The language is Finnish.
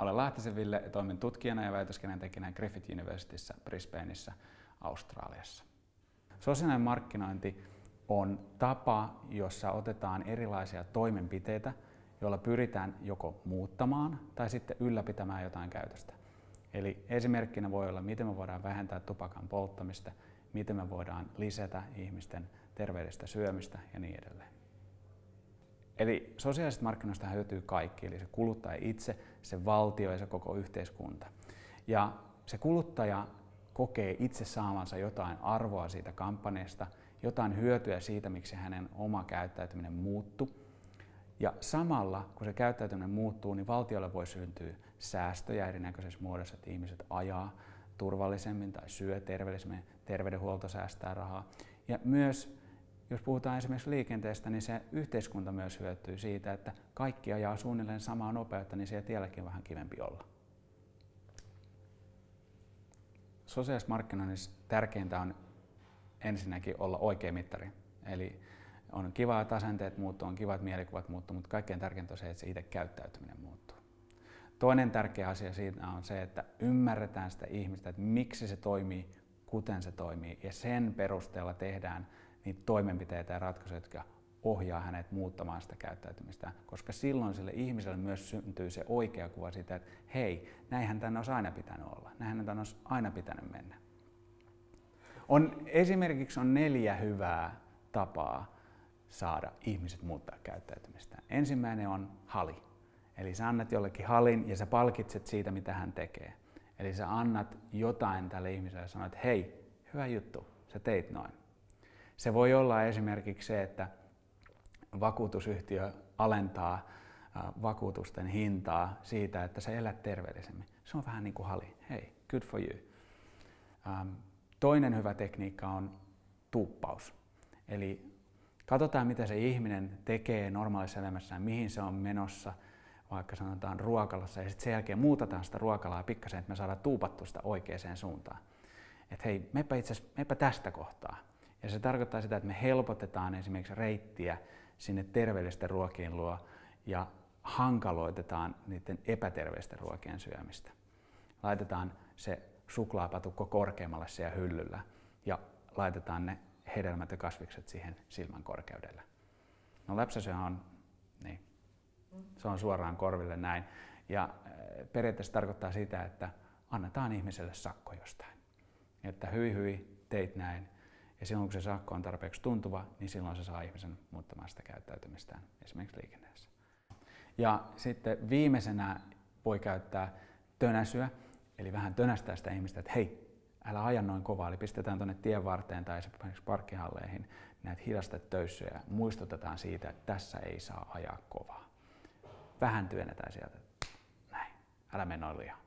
Olen Lahtisen Ville ja toimin tutkijana ja väitöskirjan tekijänä Griffith Universityssä Brisbaneissa, Australiassa. Sosiaalinen markkinointi on tapa, jossa otetaan erilaisia toimenpiteitä, joilla pyritään joko muuttamaan tai sitten ylläpitämään jotain käytöstä. Eli esimerkkinä voi olla, miten me voidaan vähentää tupakan polttamista, miten me voidaan lisätä ihmisten terveellistä syömistä ja niin edelleen. Eli sosiaalisesta markkinoista hyötyy kaikki, eli se kuluttaja itse, se valtio ja se koko yhteiskunta. Ja se kuluttaja kokee itse saavansa jotain arvoa siitä kampanjasta, jotain hyötyä siitä, miksi hänen oma käyttäytyminen muuttuu. Ja samalla, kun se käyttäytyminen muuttuu, niin valtiolle voi syntyä säästöjä erinäköisessä muodossa, että ihmiset ajaa turvallisemmin tai syö terveellisemmin, terveydenhuolto säästää rahaa. Ja myös, jos puhutaan esimerkiksi liikenteestä, niin se yhteiskunta myös hyötyy siitä, että kaikki ajaa suunnilleen samaa nopeutta, niin siellä tielläkin on vähän kivempi olla. Sosiaalisessa markkinoinnissa tärkeintä on ensinnäkin olla oikea mittari. Eli on kiva, että asenteet muuttuu, on kiva, että mielikuvat muuttuu, mutta kaikkein tärkeintä on se, että se itse käyttäytyminen muuttuu. Toinen tärkeä asia siitä on se, että ymmärretään sitä ihmistä, että miksi se toimii, kuten se toimii, ja sen perusteella tehdään niitä toimenpiteitä ja ratkaisuja, jotka ohjaa hänet muuttamaan sitä käyttäytymistä, koska silloin sille ihmiselle myös syntyy se oikea kuva siitä, että hei, näinhän tämän olisi aina pitänyt olla, näinhän tämän olisi aina pitänyt mennä. Esimerkiksi on 4 hyvää tapaa saada ihmiset muuttaa käyttäytymistään. Ensimmäinen on hali. Eli sä annat jollekin halin ja sä palkitset siitä, mitä hän tekee. Eli sä annat jotain tälle ihmiselle ja sanot, että hei, hyvä juttu, sä teit noin. Se voi olla esimerkiksi se, että vakuutusyhtiö alentaa vakuutusten hintaa siitä, että sä elät terveellisemmin. Se on vähän niin kuin hali. Hei, good for you. Toinen hyvä tekniikka on tuuppaus. Eli katsotaan, mitä se ihminen tekee normaalissa elämässään, mihin se on menossa, vaikka sanotaan ruokalassa, ja sitten sen jälkeen muutataan sitä ruokalaa pikkasen, että me saadaan tuupattua sitä oikeaan suuntaan. Että hei, meppä tästä kohtaa. Ja se tarkoittaa sitä, että me helpotetaan esimerkiksi reittiä sinne terveellisten ruokien luo ja hankaloitetaan niiden epäterveellisten ruokien syömistä. Laitetaan se suklaapatukko korkeammalle siellä hyllyllä ja laitetaan ne hedelmät ja kasvikset siihen silmän korkeudelle. No läpsäsyö on, niin, se on suoraan korville näin. Ja periaatteessa tarkoittaa sitä, että annetaan ihmiselle sakko jostain. Että hyi, teit näin. Ja silloin kun se sakko on tarpeeksi tuntuva, niin silloin se saa ihmisen muuttamaan sitä käyttäytymistään, esimerkiksi liikenteessä. Ja sitten viimeisenä voi käyttää tönäsyä, eli vähän tönästää sitä ihmistä, että hei, älä aja noin kovaa, eli pistetään tuonne tien varteen tai esimerkiksi parkkihalleihin näitä hidastettöyssyjä ja muistutetaan siitä, että tässä ei saa ajaa kovaa. Vähän työnnetään sieltä, näin, älä mene noin liian.